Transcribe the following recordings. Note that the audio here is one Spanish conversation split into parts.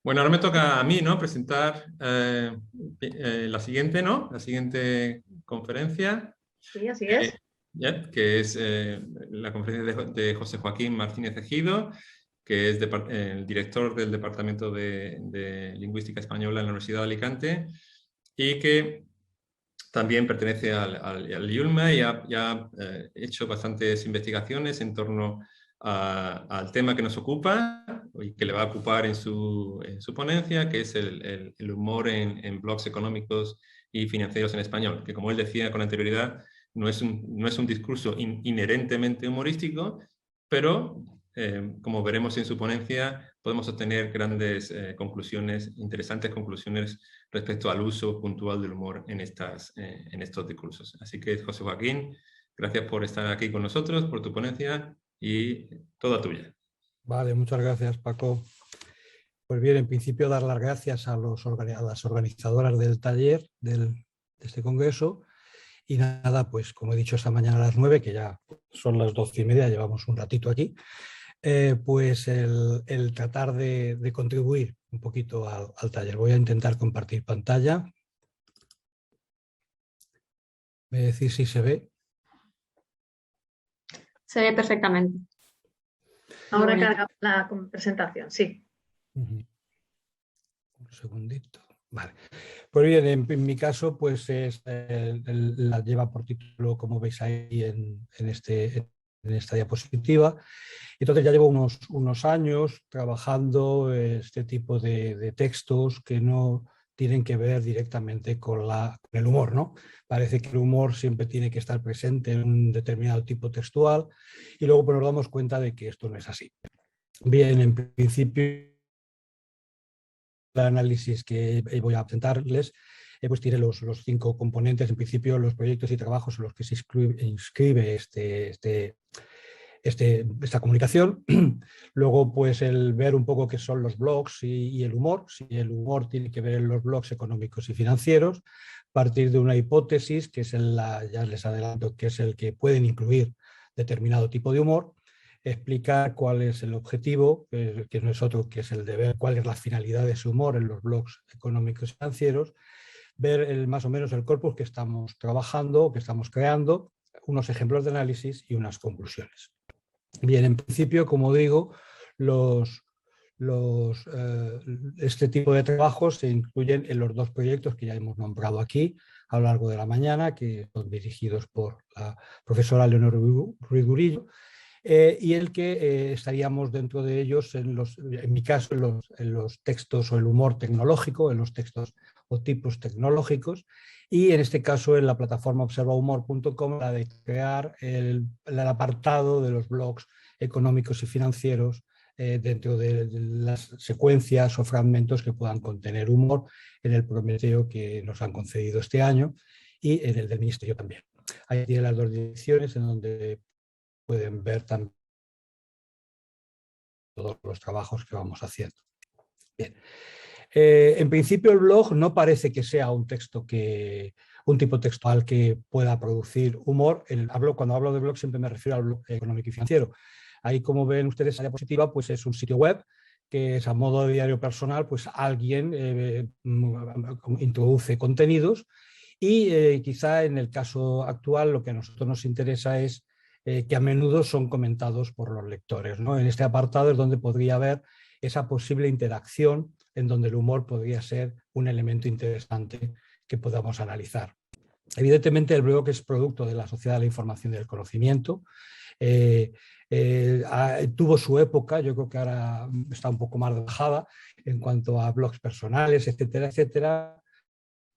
Bueno, ahora me toca a mí, ¿no? Presentar la siguiente, ¿no? La siguiente conferencia, Sí, así es. que es la conferencia de José Joaquín Martínez Ejido, que es el director del Departamento de Lingüística Española en la Universidad de Alicante y que también pertenece al IULMA y ha hecho bastantes investigaciones en torno al tema que nos ocupa y que le va a ocupar en su ponencia, que es el humor en blogs económicos y financieros en español, que como él decía con anterioridad, no es un discurso inherentemente humorístico, pero como veremos en su ponencia, podemos obtener grandes conclusiones, interesantes conclusiones respecto al uso puntual del humor en estos discursos. Así que, José Joaquín, gracias por estar aquí con nosotros, por tu ponencia y toda tuya. Vale, muchas gracias, Paco. Pues bien, en principio dar las gracias a las organizadoras del taller de este congreso y nada, pues como he dicho esta mañana a las 9, que ya son las 12:30, llevamos un ratito aquí, pues el tratar de contribuir un poquito al taller. Voy a intentar compartir pantalla. ¿Me decís si se ve? Se ve perfectamente. Ahora carga la presentación, sí. Un segundito. Vale. Pues bien, en mi caso, pues la lleva por título, como veis ahí en esta diapositiva. Entonces ya llevo unos años trabajando este tipo de textos que no tienen que ver directamente con el humor, ¿no? Parece que el humor siempre tiene que estar presente en un determinado tipo textual y luego pues, nos damos cuenta de que esto no es así. Bien, en principio el análisis que voy a presentarles, pues tiene los 5 componentes, en principio los proyectos y trabajos en los que se inscribe esta comunicación. Luego, pues el ver un poco qué son los blogs y el humor, si el humor tiene que ver en los blogs económicos y financieros, partir de una hipótesis, que es ya les adelanto, que es el que pueden incluir determinado tipo de humor, explicar cuál es el objetivo, que no es otro, que es el de ver cuál es la finalidad de ese humor en los blogs económicos y financieros, ver más o menos el corpus que estamos trabajando, que estamos creando, unos ejemplos de análisis y unas conclusiones. Bien, en principio, como digo, este tipo de trabajos se incluyen en los 2 proyectos que ya hemos nombrado aquí a lo largo de la mañana, que son dirigidos por la profesora Leonor Ruiz Durillo, y el que estaríamos dentro de ellos, en mi caso, en los textos o el humor tecnológico, en los textos o tipos tecnológicos, y en este caso en la plataforma observahumor.com, la de crear el apartado de los blogs económicos y financieros dentro de las secuencias o fragmentos que puedan contener humor en el Prometeo que nos han concedido este año y en el del Ministerio también. Ahí tiene las 2 direcciones en donde pueden ver también todos los trabajos que vamos haciendo. Bien. En principio el blog no parece que sea un tipo textual que pueda producir humor. Cuando hablo de blog siempre me refiero al blog económico y financiero. Ahí, como ven ustedes, la diapositiva, pues es un sitio web que es a modo de diario personal, pues alguien introduce contenidos y quizá en el caso actual lo que a nosotros nos interesa es que a menudo son comentados por los lectores, ¿no? En este apartado es donde podría haber esa posible interacción en donde el humor podría ser un elemento interesante que podamos analizar. Evidentemente el blog es producto de la sociedad de la información y del conocimiento. Tuvo su época, yo creo que ahora está un poco más bajada en cuanto a blogs personales, etcétera, etcétera,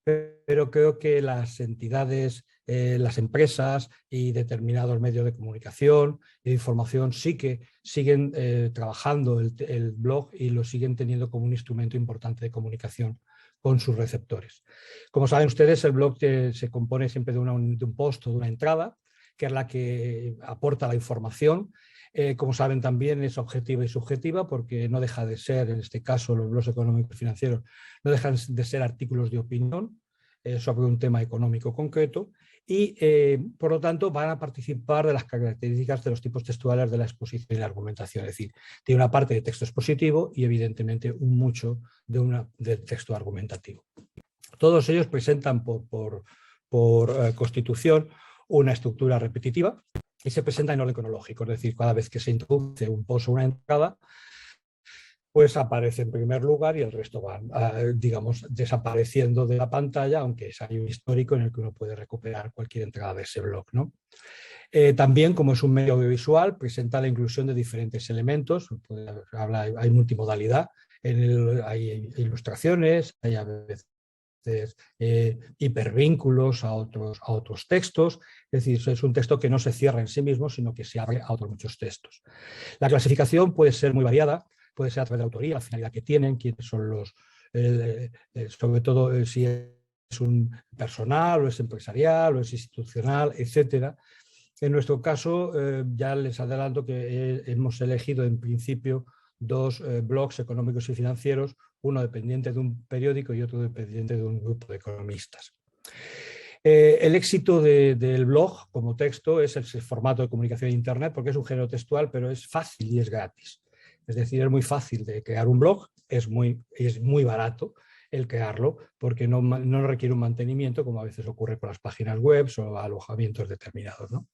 pero creo que las entidades, las empresas y determinados medios de comunicación y de información sí que siguen trabajando el blog y lo siguen teniendo como un instrumento importante de comunicación con sus receptores. Como saben ustedes, el blog se compone siempre de un post o de una entrada, que es la que aporta la información. Como saben también es objetiva y subjetiva porque no deja de ser, en este caso los blogs económicos y financieros, no dejan de ser artículos de opinión sobre un tema económico concreto y, por lo tanto, van a participar de las características de los tipos textuales de la exposición y la argumentación. Es decir, tiene una parte de texto expositivo y, evidentemente, mucho de texto argumentativo. Todos ellos presentan por constitución una estructura repetitiva y se presenta en orden cronológico. Es decir, cada vez que se introduce un post o una entrada, pues aparece en primer lugar y el resto van, digamos, desapareciendo de la pantalla, aunque hay un histórico en el que uno puede recuperar cualquier entrada de ese blog, ¿no? También, como es un medio audiovisual, presenta la inclusión de diferentes elementos. Hay multimodalidad, hay ilustraciones, hay a veces hipervínculos a otros textos. Es decir, es un texto que no se cierra en sí mismo, sino que se abre a otros muchos textos. La clasificación puede ser muy variada, puede ser a través de la autoría, la finalidad que tienen, quiénes son los, sobre todo si es un personal o es empresarial o es institucional, etcétera. En nuestro caso, ya les adelanto que hemos elegido en principio dos blogs económicos y financieros, uno dependiente de un periódico y otro dependiente de un grupo de economistas. El éxito del blog como texto es el formato de comunicación de Internet, porque es un género textual, pero es fácil y es gratis. Es decir, es muy fácil de crear un blog, es muy barato el crearlo, porque no requiere un mantenimiento, como a veces ocurre con las páginas web o alojamientos determinados, ¿no?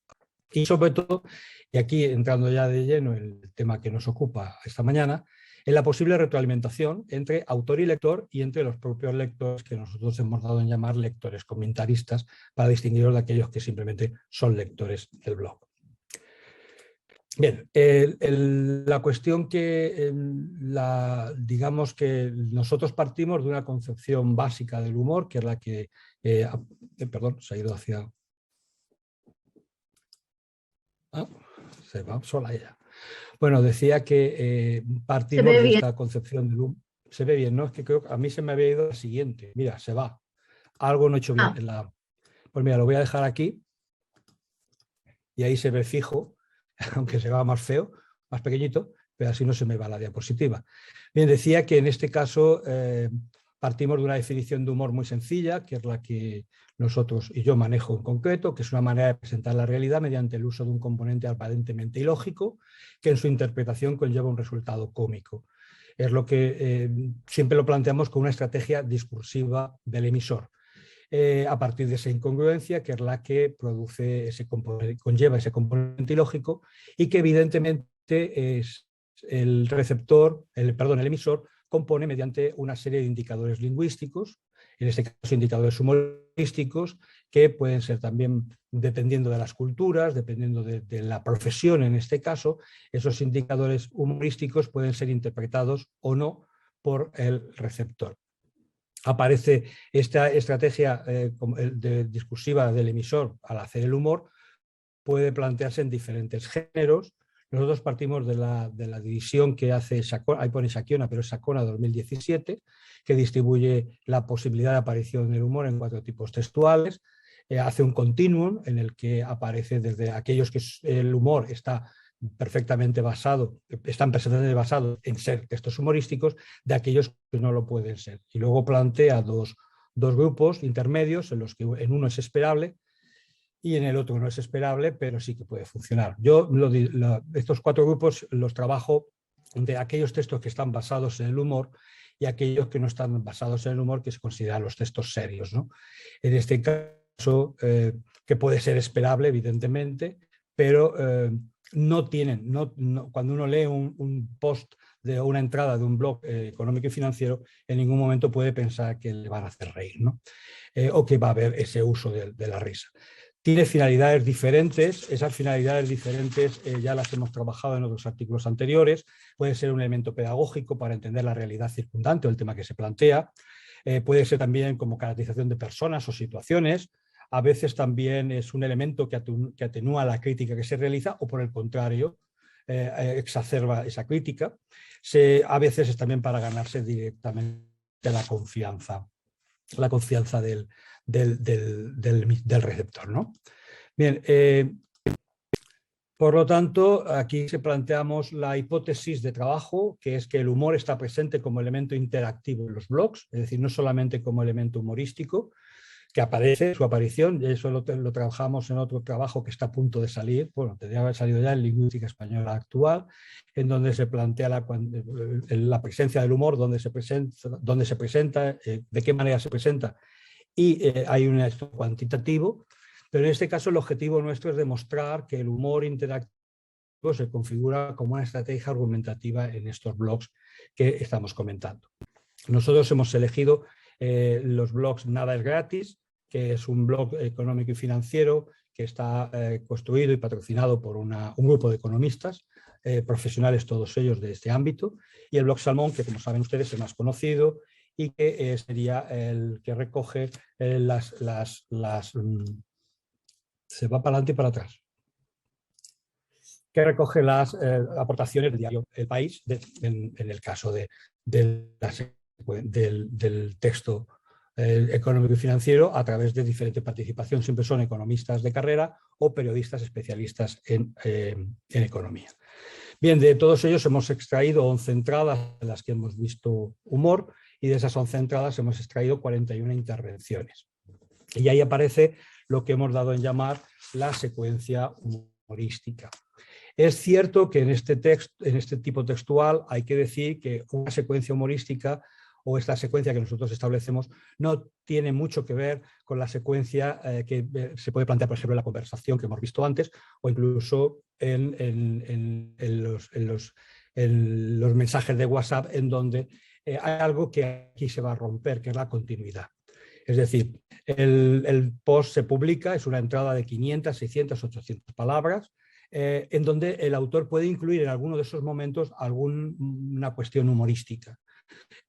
Y sobre todo, y aquí entrando ya de lleno en el tema que nos ocupa esta mañana, en la posible retroalimentación entre autor y lector y entre los propios lectores, que nosotros hemos dado en llamar lectores comentaristas, para distinguirlos de aquellos que simplemente son lectores del blog. Bien, la cuestión que, digamos que nosotros partimos de una concepción básica del humor, que es la que, perdón, se ha ido hacia... se va sola ella. Bueno, decía que partimos de esta concepción del humor. Se ve bien, ¿no? Es que creo que a mí se me había ido la siguiente. Mira, se va. Algo no he hecho bien. Pues mira, lo voy a dejar aquí y ahí se ve fijo, aunque se va más feo, más pequeñito, pero así no se me va la diapositiva. Bien, decía que en este caso partimos de una definición de humor muy sencilla, que es la que nosotros y yo manejo en concreto, que es una manera de presentar la realidad mediante el uso de un componente aparentemente ilógico, que en su interpretación conlleva un resultado cómico. Es lo que siempre lo planteamos como una estrategia discursiva del emisor. A partir de esa incongruencia, que es la que produce conlleva ese componente ilógico y que evidentemente es el emisor compone mediante una serie de indicadores lingüísticos, en este caso indicadores humorísticos, que pueden ser también, dependiendo de las culturas, dependiendo de la profesión en este caso, esos indicadores humorísticos pueden ser interpretados o no por el receptor. Aparece esta estrategia discursiva del emisor al hacer el humor, puede plantearse en diferentes géneros. Nosotros partimos de la división que hace Chacona, ahí pone Chacona, pero es Chacona 2017, que distribuye la posibilidad de aparición del humor en 4 tipos textuales. Hace un continuum en el que aparece desde aquellos que el humor están perfectamente basados en ser textos humorísticos, de aquellos que no lo pueden ser. Y luego plantea dos grupos intermedios en los que en uno es esperable y en el otro no es esperable, pero sí que puede funcionar. Yo estos 4 grupos los trabajo de aquellos textos que están basados en el humor y aquellos que no están basados en el humor, que se consideran los textos serios, ¿no? En este caso, que puede ser esperable, evidentemente, pero no tienen, cuando uno lee un post de una entrada de un blog económico y financiero, en ningún momento puede pensar que le van a hacer reír, ¿no? O que va a haber ese uso de la risa. Tiene finalidades diferentes, esas finalidades diferentes ya las hemos trabajado en otros artículos anteriores. Puede ser un elemento pedagógico para entender la realidad circundante o el tema que se plantea. Puede ser también como caracterización de personas o situaciones. A veces también es un elemento que atenúa la crítica que se realiza o, por el contrario, exacerba esa crítica. A veces es también para ganarse directamente la confianza del receptor, ¿no? Bien, por lo tanto, aquí planteamos la hipótesis de trabajo, que es que el humor está presente como elemento interactivo en los blogs, es decir, no solamente como elemento humorístico, que aparece, su aparición, eso lo trabajamos en otro trabajo que está a punto de salir, bueno, tendría que haber salido ya en Lingüística Española Actual, en donde se plantea la presencia del humor, dónde se presenta, de qué manera se presenta, y hay un esto cuantitativo, pero en este caso el objetivo nuestro es demostrar que el humor interactivo se configura como una estrategia argumentativa en estos blogs que estamos comentando. Nosotros hemos elegido los blogs Nada es Gratis, que es un blog económico y financiero que está construido y patrocinado por un grupo de economistas, profesionales todos ellos de este ámbito, y el blog Salmón, que como saben ustedes es el más conocido y que sería el que recoge se va para adelante y para atrás, que recoge las aportaciones del diario El País, en el caso del texto económico y financiero, a través de diferente participación. Siempre son economistas de carrera o periodistas especialistas en economía. Bien, de todos ellos hemos extraído 11 entradas en las que hemos visto humor, y de esas 11 entradas hemos extraído 41 intervenciones. Y ahí aparece lo que hemos dado en llamar la secuencia humorística. Es cierto que en este tipo textual hay que decir que una secuencia humorística o esta secuencia que nosotros establecemos no tiene mucho que ver con la secuencia que se puede plantear, por ejemplo, en la conversación que hemos visto antes, o incluso en los mensajes de WhatsApp, en donde hay algo que aquí se va a romper, que es la continuidad. Es decir, el post se publica, es una entrada de 500, 600, 800 palabras, en donde el autor puede incluir en alguno de esos momentos alguna cuestión humorística.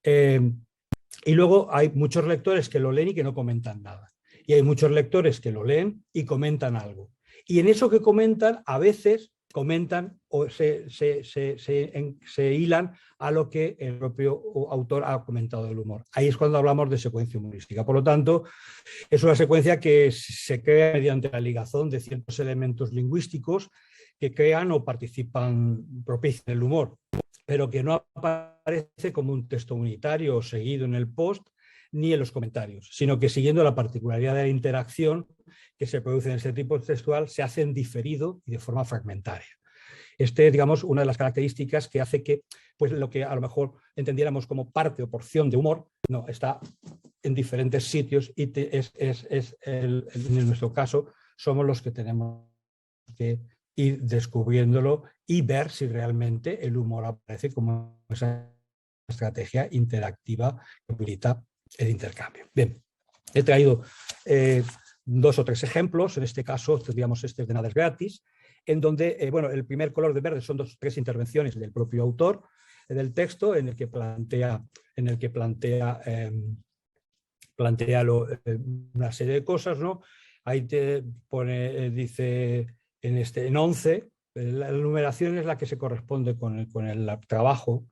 Y luego hay muchos lectores que lo leen y que no comentan nada. Y hay muchos lectores que lo leen y comentan algo. Y en eso que comentan, a veces comentan o se hilan a lo que el propio autor ha comentado del humor. Ahí es cuando hablamos de secuencia humorística. Por lo tanto, es una secuencia que se crea mediante la ligazón de ciertos elementos lingüísticos que crean o participan, propician el humor, pero que no aparece como un texto unitario o seguido en el post ni en los comentarios, sino que siguiendo la particularidad de la interacción que se produce en este tipo textual, se hace en diferido y de forma fragmentaria. Digamos, una de las características que hace que pues, lo que a lo mejor entendiéramos como parte o porción de humor, no, está en diferentes sitios y en nuestro caso somos los que tenemos que ir descubriéndolo y ver si realmente el humor aparece como esa estrategia interactiva que habilita el intercambio. Bien, he traído 2 o 3 ejemplos. En este caso tendríamos este de Nada es Gratis, en donde bueno, el primer color de verde son 2 o 3 intervenciones del propio autor del texto, en el que plantea una serie de cosas, ¿no? Ahí te pone, dice en 11, la numeración es la que se corresponde con el trabajo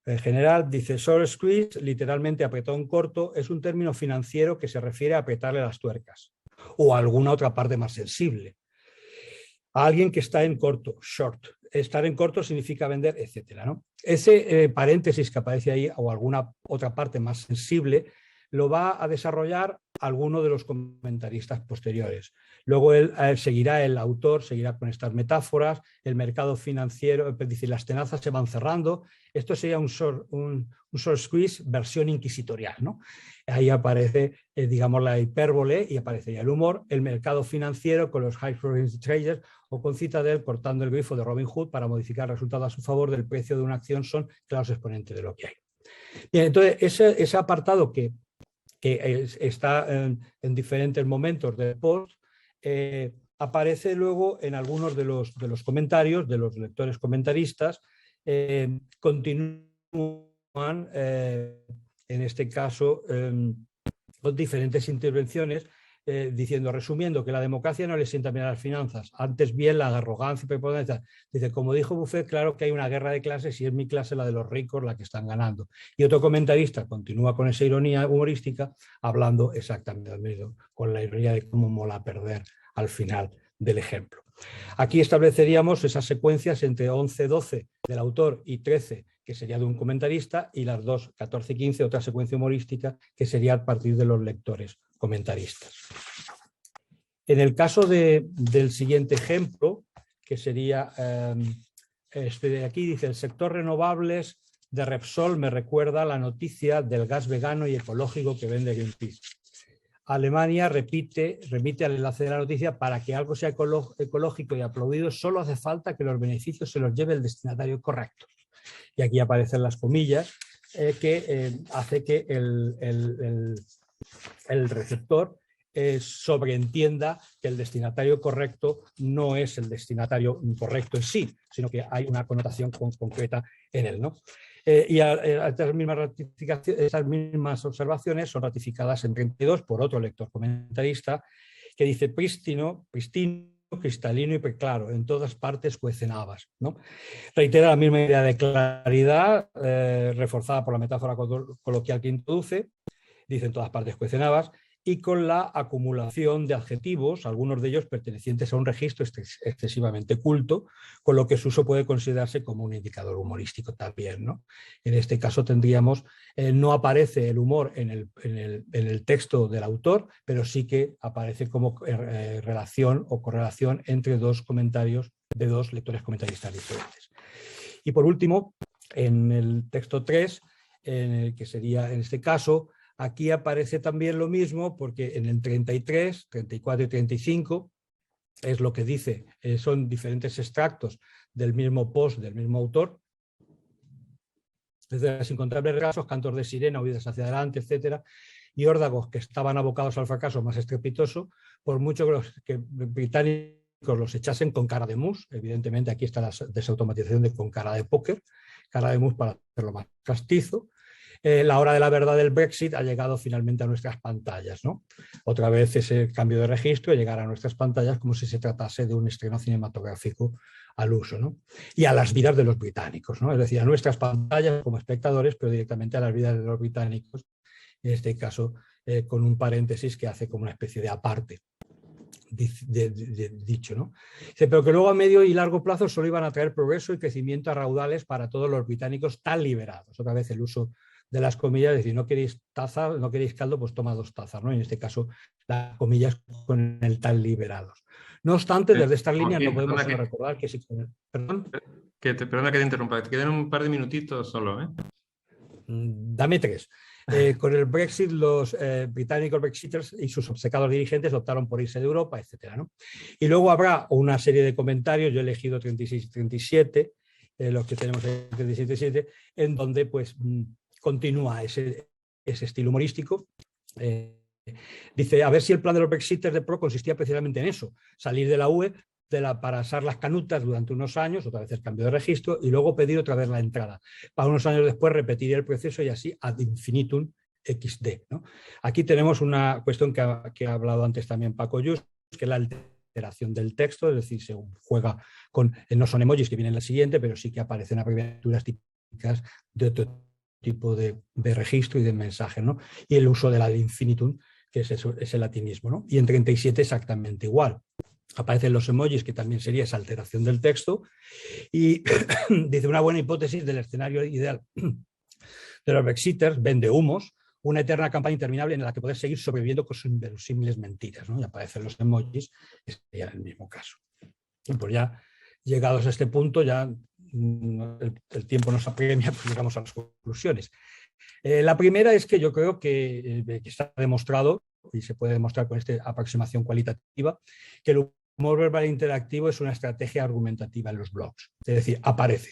general. Dice, short squeeze, literalmente apretón corto, es un término financiero que se refiere a apretarle las tuercas o a alguna otra parte más sensible. A alguien que está en corto, short. Estar en corto significa vender, etcétera, ¿no? Ese paréntesis que aparece ahí o alguna otra parte más sensible lo va a desarrollar alguno de los comentaristas posteriores. Luego el autor seguirá con estas metáforas, el mercado financiero, es decir, las tenazas se van cerrando. Esto sería un short squeeze versión inquisitorial, ¿no? Ahí aparece, digamos, la hipérbole y aparecería el humor, el mercado financiero con los high frequency traders o con Citadel cortando el grifo de Robin Hood para modificar el resultado a su favor del precio de una acción son claros exponentes de lo que hay. Bien, entonces ese apartado que está en diferentes momentos del post, aparece luego en algunos de los comentarios de los lectores comentaristas, continúan en este caso con diferentes intervenciones diciendo, resumiendo, que la democracia no le sienta bien a las finanzas, antes bien la arrogancia y prepotencia. Dice, como dijo Buffett, claro que hay una guerra de clases y es mi clase, la de los ricos, la que están ganando. Y otro comentarista continúa con esa ironía humorística, hablando exactamente con la ironía de cómo mola perder al final del ejemplo. Aquí estableceríamos esas secuencias entre 11-12 del autor y 13 que sería de un comentarista, y las 2, 14 y 15, otra secuencia humorística que sería a partir de los lectores comentaristas. En el caso del siguiente ejemplo, que sería este de aquí, dice: el sector renovables de Repsol me recuerda la noticia del gas vegano y ecológico que vende Greenpeace. Alemania remite al enlace de la noticia: para que algo sea ecológico y aplaudido, solo hace falta que los beneficios se los lleve el destinatario correcto. Y aquí aparecen las comillas que hace que el receptor sobreentienda que el destinatario correcto no es el destinatario correcto en sí, sino que hay una connotación concreta en él, ¿no? Y estas mismas observaciones son ratificadas en 32 por otro lector comentarista que dice: prístino, cristalino y preclaro, en todas partes cuecen habas, ¿no? Reitera la misma idea de claridad, reforzada por la metáfora coloquial que introduce, dice: en todas partes cuecen habas, y con la acumulación de adjetivos, algunos de ellos pertenecientes a un registro excesivamente culto, con lo que su uso puede considerarse como un indicador humorístico también, ¿no? En este caso tendríamos, no aparece el humor en el texto del autor, pero sí que aparece como relación o correlación entre dos comentarios de dos lectores comentaristas diferentes. Y por último, en el texto 3, que sería en este caso, aquí aparece también lo mismo, porque en el 33, 34 y 35 es lo que dice, son diferentes extractos del mismo post, del mismo autor, desde las incontables casos, cantos de sirena, huidas hacia adelante, etcétera, y órdagos que estaban abocados al fracaso más estrepitoso, por mucho que los británicos los echasen con cara de mus. Evidentemente aquí está la desautomatización de con cara de póker, cara de mus para hacerlo más castizo. La hora de la verdad del Brexit ha llegado finalmente a nuestras pantallas, ¿no? Otra vez ese cambio de registro, llegar a nuestras pantallas como si se tratase de un estreno cinematográfico al uso, ¿no? Y a las vidas de los británicos, ¿no? Es decir, a nuestras pantallas como espectadores, pero directamente a las vidas de los británicos, en este caso con un paréntesis que hace como una especie de aparte. Dicho, ¿no? Dice, pero que luego a medio y largo plazo solo iban a traer progreso y crecimiento a raudales para todos los británicos tan liberados. Otra vez el uso de las comillas, es decir, no queréis taza, no queréis caldo, pues toma 2 tazas, ¿no? En este caso, las comillas con el tan liberados. No obstante, desde esta línea no podemos recordar que sí. ¿Perdón? Perdona que te interrumpa, te quedan un par de minutitos solo, ¿eh? Dame 3. Con el Brexit, los británicos Brexiters y sus obcecados dirigentes optaron por irse de Europa, etcétera, ¿no? Y luego habrá una serie de comentarios, yo he elegido 36 y 37, los que tenemos en 37 y 37, en donde pues continúa ese estilo humorístico. Dice, a ver si el plan de los Brexiters de Pro consistía precisamente en eso, salir de la UE para asar las canutas durante unos años, otra vez el cambio de registro, y luego pedir otra vez la entrada. Para unos años después repetir el proceso y así ad infinitum XD, ¿no? Aquí tenemos una cuestión que ha hablado antes también Paco Just, que es la alteración del texto, es decir, se juega con, no son emojis que vienen en la siguiente, pero sí que aparecen abreviaturas típicas de otro tipo de registro y de mensaje, ¿no? Y el uso de la ad infinitum, que es el latinismo, ¿no? Y en 37 exactamente igual. Aparecen los emojis, que también sería esa alteración del texto, y dice una buena hipótesis del escenario ideal de los Brexiters, vende humos, una eterna campaña interminable en la que poder seguir sobreviviendo con sus inverosímiles mentiras, ¿no? Y aparecen los emojis, que sería el mismo caso. Y pues ya llegados a este punto, ya el tiempo nos apremia, pues llegamos a las conclusiones. La primera es que yo creo que está demostrado, y se puede demostrar con esta aproximación cualitativa, que el humor verbal interactivo es una estrategia argumentativa en los blogs. Es decir, aparece.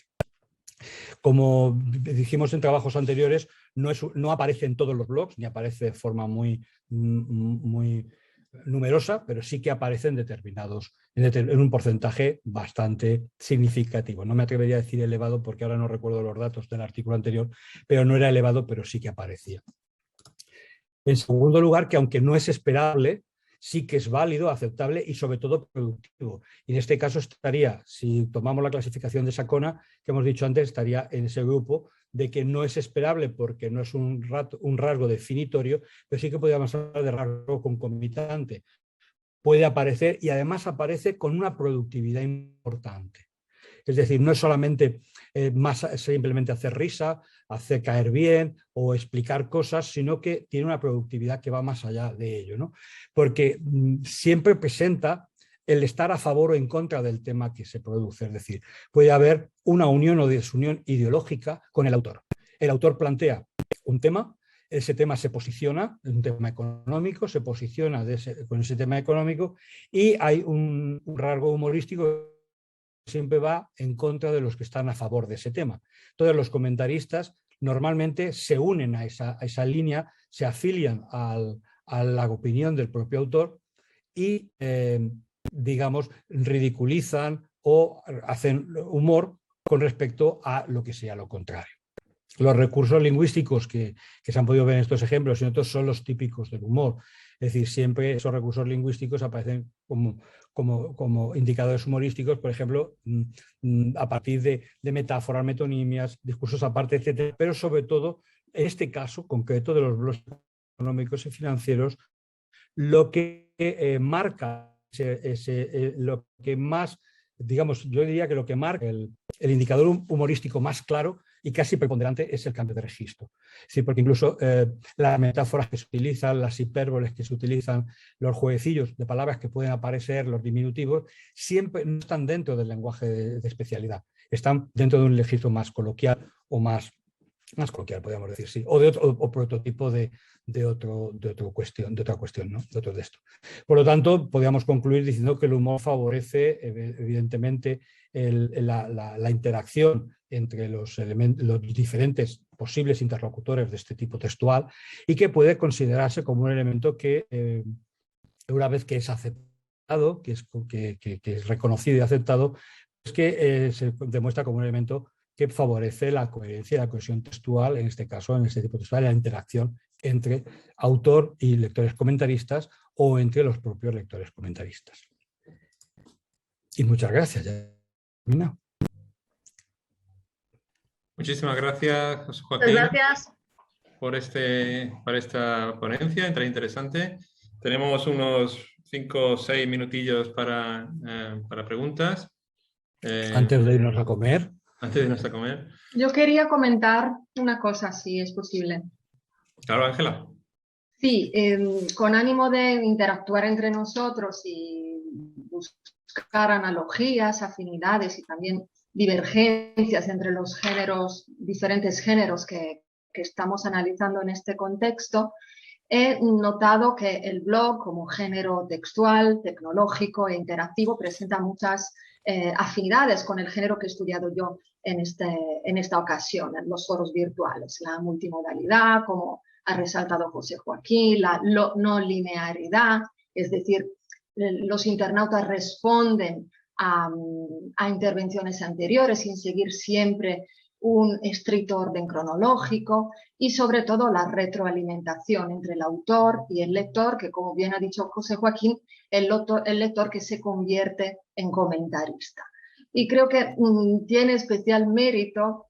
Como dijimos en trabajos anteriores, no aparece en todos los blogs, ni aparece de forma muy numerosa, pero sí que aparece en en un porcentaje bastante significativo. No me atrevería a decir elevado porque ahora no recuerdo los datos del artículo anterior, pero no era elevado, pero sí que aparecía. En segundo lugar, que aunque no es esperable, sí que es válido, aceptable y sobre todo productivo. Y en este caso estaría, si tomamos la clasificación de Sakona, que hemos dicho antes, estaría en ese grupo de que no es esperable porque no es un rasgo definitorio, pero sí que podríamos hablar de rasgo concomitante. Puede aparecer y además aparece con una productividad importante. Es decir, no es solamente más simplemente hacer risa, hacer caer bien o explicar cosas, sino que tiene una productividad que va más allá de ello, ¿no? Porque siempre presenta el estar a favor o en contra del tema que se produce. Es decir, puede haber una unión o desunión ideológica con el autor. El autor plantea un tema, ese tema se posiciona, un tema económico, se posiciona con ese tema económico y hay un rasgo humorístico que siempre va en contra de los que están a favor de ese tema. Entonces los comentaristas normalmente se unen a esa línea, se afilian a la opinión del propio autor y, digamos, ridiculizan o hacen humor con respecto a lo que sea lo contrario. Los recursos lingüísticos que se han podido ver en estos ejemplos y otros son los típicos del humor. Es decir, siempre esos recursos lingüísticos aparecen como indicadores humorísticos, por ejemplo, a partir de metáforas, metonimias, discursos aparte, etcétera. Pero sobre todo, en este caso concreto de los blogs económicos y financieros, lo que marca, lo que más, digamos, yo diría que lo que marca el indicador humorístico más claro y casi preponderante es el cambio de registro. Sí, porque incluso las metáforas que se utilizan, las hipérboles que se utilizan, los jueguecillos de palabras que pueden aparecer, los diminutivos, siempre no están dentro del lenguaje de especialidad, están dentro de un registro más coloquial o más coloquial, podríamos decir, sí, o de otro prototipo de otra cuestión, ¿no? De otro de esto. Por lo tanto, podríamos concluir diciendo que el humor favorece, evidentemente, la interacción entre los diferentes posibles interlocutores de este tipo textual y que puede considerarse como un elemento que, una vez que es aceptado, que es reconocido y aceptado, es que se demuestra como un elemento que favorece la coherencia y la cohesión textual, en este caso, en este tipo textual, la interacción entre autor y lectores comentaristas o entre los propios lectores comentaristas. Y muchas gracias. Ya terminado. Muchísimas gracias, José Joaquín, gracias por esta ponencia tan interesante. Tenemos unos 5 o 6 minutillos para preguntas. Antes de irnos a comer. Antes de irnos a comer. Yo quería comentar una cosa, si es posible. Claro, Ángela. Sí, con ánimo de interactuar entre nosotros y buscar analogías, afinidades y también divergencias entre los diferentes géneros que estamos analizando en este contexto, he notado que el blog como género textual, tecnológico e interactivo presenta muchas afinidades con el género que he estudiado yo en esta ocasión, en los foros virtuales. La multimodalidad, como ha resaltado José Joaquín, la no linearidad, es decir, los internautas responden a intervenciones anteriores sin seguir siempre un estricto orden cronológico y sobre todo la retroalimentación entre el autor y el lector, que como bien ha dicho José Joaquín, el lector que se convierte en comentarista. Y creo que tiene especial mérito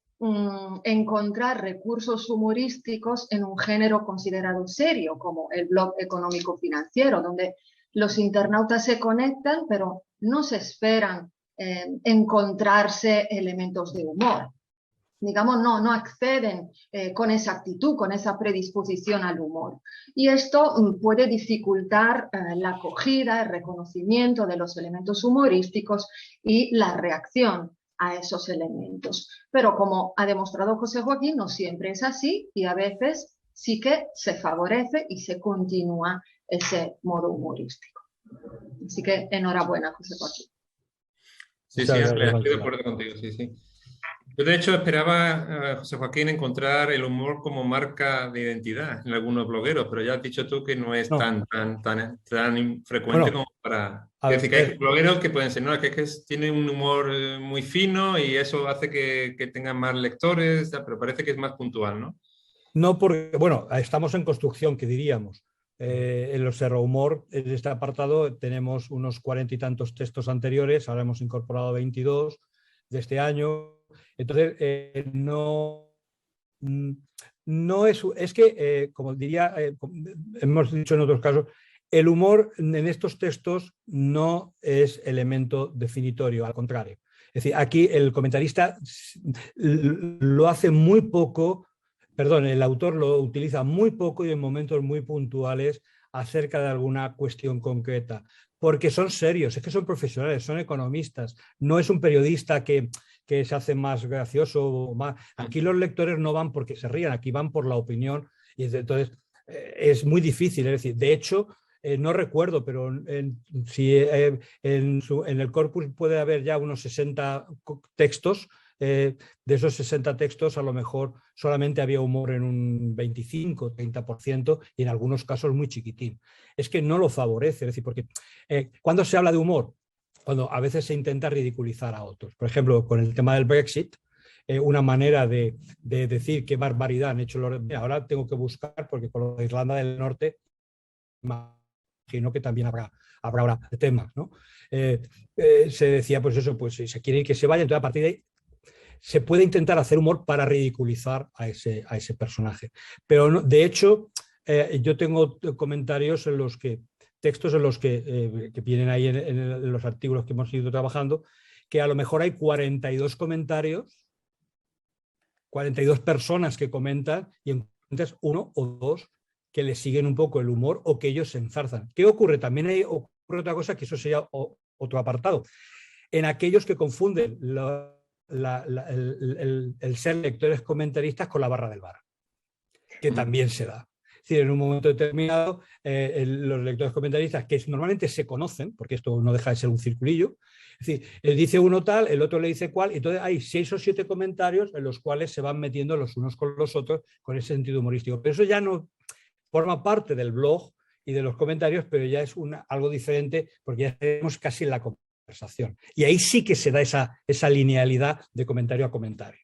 encontrar recursos humorísticos en un género considerado serio como el blog económico financiero, donde los internautas se conectan pero no se esperan encontrarse elementos de humor. Digamos, no acceden con esa actitud, con esa predisposición al humor. Y esto puede dificultar la acogida, el reconocimiento de los elementos humorísticos y la reacción a esos elementos. Pero como ha demostrado José Joaquín, no siempre es así y a veces sí que se favorece y se continúa ese modo humorístico. Así que enhorabuena, José Joaquín. Sí, estoy de acuerdo contigo, sí. Yo de hecho esperaba, José Joaquín, encontrar el humor como marca de identidad en algunos blogueros, pero ya has dicho tú que no es tan frecuente como para... Es decir, que hay blogueros que pueden ser, no, que tienen un humor muy fino y eso hace que tengan más lectores, pero parece que es más puntual, ¿no? No, porque, bueno, estamos en construcción, que diríamos. En los Serra Humor, en este apartado, tenemos unos 40 y tantos textos anteriores, ahora hemos incorporado 22 de este año. Entonces, no es que, como diría, hemos dicho en otros casos, el humor en estos textos no es elemento definitorio, al contrario. Es decir, aquí el comentarista lo hace muy poco, perdón, el autor lo utiliza muy poco y en momentos muy puntuales acerca de alguna cuestión concreta, porque son serios, es que son profesionales, son economistas, no es un periodista que se hace más gracioso. Aquí los lectores no van porque se rían, aquí van por la opinión y entonces es muy difícil. Es decir, de hecho, no recuerdo, pero en el corpus puede haber ya unos 60 textos. De esos 60 textos a lo mejor solamente había humor en un 25-30% y en algunos casos muy chiquitín. Es que no lo favorece, es decir, porque cuando se habla de humor, cuando a veces se intenta ridiculizar a otros. Por ejemplo, con el tema del Brexit, una manera de decir qué barbaridad han hecho los... Ahora tengo que buscar, porque con lo de Irlanda del Norte imagino que también habrá ahora temas, ¿no? Se decía, pues eso, pues si se quiere ir que se vaya, entonces a partir de ahí se puede intentar hacer humor para ridiculizar a ese personaje. Pero no, de hecho, yo tengo comentarios en los que, textos en los que vienen ahí en los artículos que hemos ido trabajando, que a lo mejor hay 42 comentarios, 42 personas que comentan y encuentras uno o dos que le siguen un poco el humor o que ellos se enzarzan. ¿Qué ocurre? También ocurre otra cosa, que eso sería otro apartado. En aquellos que confunden el ser lectores comentaristas con la barra del bar, que también se da. Es decir, en un momento determinado, los lectores comentaristas, que normalmente se conocen, porque esto no deja de ser un circulillo, es decir, dice uno tal, el otro le dice cual, y entonces hay 6 o 7 comentarios en los cuales se van metiendo los unos con los otros con ese sentido humorístico. Pero eso ya no forma parte del blog y de los comentarios, pero ya es algo diferente porque ya tenemos casi la conversación. Y ahí sí que se da esa linealidad de comentario a comentario.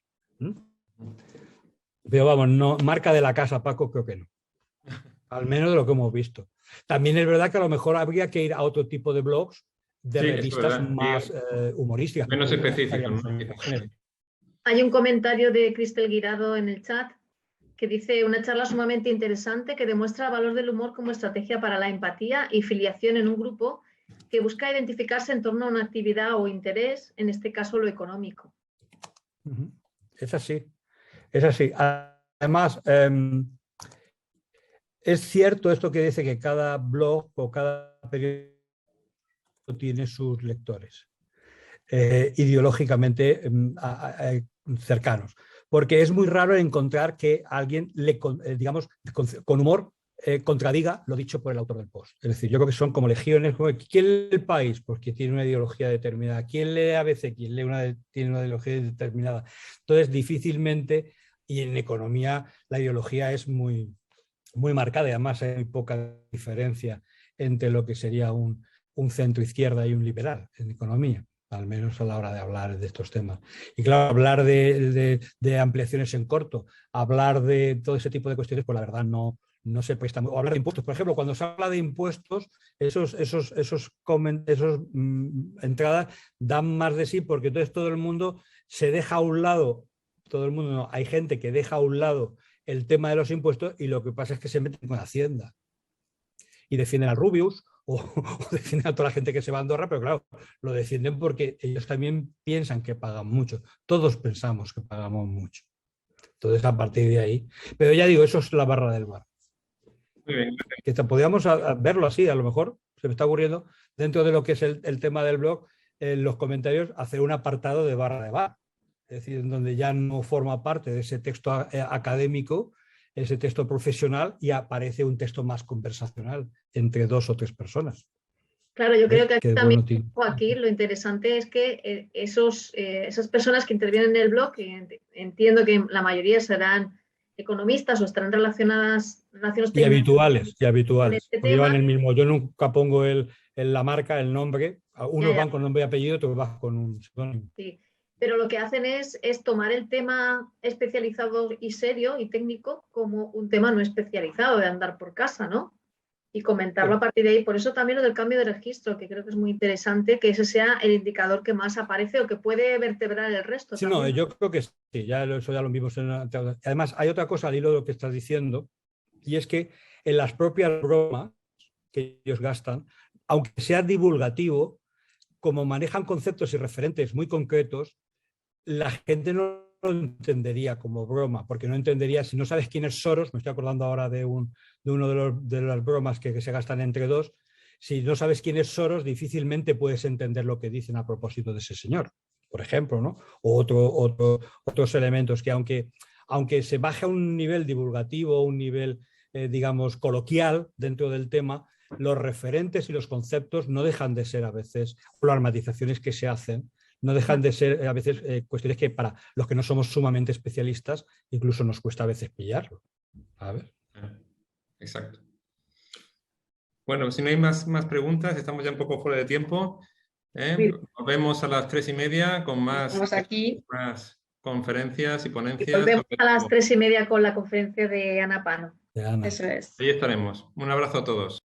Pero vamos, no, marca de la casa, Paco, creo que no. Al menos de lo que hemos visto. También es verdad que a lo mejor habría que ir a otro tipo de blogs, de revistas más humorísticas. Menos específicos, ¿no? Hay un comentario de Cristel Guirado en el chat que dice: una charla sumamente interesante que demuestra el valor del humor como estrategia para la empatía y filiación en un grupo que busca identificarse en torno a una actividad o interés, en este caso lo económico. Es así, es así. Además, es cierto esto que dice que cada blog o cada periódico tiene sus lectores ideológicamente cercanos, porque es muy raro encontrar que alguien digamos, con humor contradiga lo dicho por el autor del post. Es decir, yo creo que son como legiones. ¿Quién lee El País? Pues que tiene una ideología determinada. ¿Quién lee ABC? ¿Quién tiene una ideología determinada? Entonces, difícilmente, y en economía la ideología es muy marcada, y además hay poca diferencia entre lo que sería un centro izquierda y un liberal en economía, al menos a la hora de hablar de estos temas. Y claro, hablar de ampliaciones en corto, hablar de todo ese tipo de cuestiones, pues la verdad no se presta. O hablar de impuestos, por ejemplo, cuando se habla de impuestos, esos entradas dan más de sí, porque entonces todo el mundo se deja a un lado, todo el mundo no, hay gente que deja a un lado el tema de los impuestos y lo que pasa es que se meten con Hacienda y defienden a Rubius o defienden a toda la gente que se va a Andorra, pero claro, lo defienden porque ellos también piensan que pagan mucho. Todos pensamos que pagamos mucho. Entonces, a partir de ahí. Pero ya digo, eso es la barra del bar. Muy bien. Que podríamos verlo así, a lo mejor se me está ocurriendo, dentro de lo que es el tema del blog, en los comentarios, hacer un apartado de barra de bar. Es decir, en donde ya no forma parte de ese texto académico, ese texto profesional, y aparece un texto más conversacional entre 2 o 3 personas. Claro, yo creo que aquí también, bueno, aquí lo interesante es que esas personas que intervienen en el blog, que entiendo que la mayoría serán economistas o estarán relacionados y habituales. Este llevan el mismo. Yo nunca pongo la marca, el nombre. Unos van con nombre y apellido, otros van con un pseudónimo. Sí. Pero lo que hacen es tomar el tema especializado y serio y técnico como un tema no especializado de andar por casa, ¿no? Y comentarlo a partir de ahí. Por eso también lo del cambio de registro, que creo que es muy interesante, que ese sea el indicador que más aparece o que puede vertebrar el resto. Sí, también. no, yo creo que sí, eso ya lo vimos. Además, hay otra cosa al hilo de lo que estás diciendo, y es que en las propias bromas que ellos gastan, aunque sea divulgativo, como manejan conceptos y referentes muy concretos, la gente no lo entendería como broma, porque no entendería, si no sabes quién es Soros, me estoy acordando ahora de uno de las bromas que se gastan entre dos, si no sabes quién es Soros, difícilmente puedes entender lo que dicen a propósito de ese señor, por ejemplo, ¿no? O otros elementos que aunque se baje a un nivel divulgativo, un nivel, digamos, coloquial dentro del tema, los referentes y los conceptos no dejan de ser a veces, o las matizaciones que se hacen, no dejan de ser a veces cuestiones que para los que no somos sumamente especialistas incluso nos cuesta a veces pillarlo. A ver. Exacto. Bueno, si no hay más preguntas, estamos ya un poco fuera de tiempo. Nos vemos a las 3:30 con más conferencias y ponencias. Y volvemos a las 3:30 con la conferencia de Ana Pano. De Ana. Eso es. Ahí estaremos. Un abrazo a todos.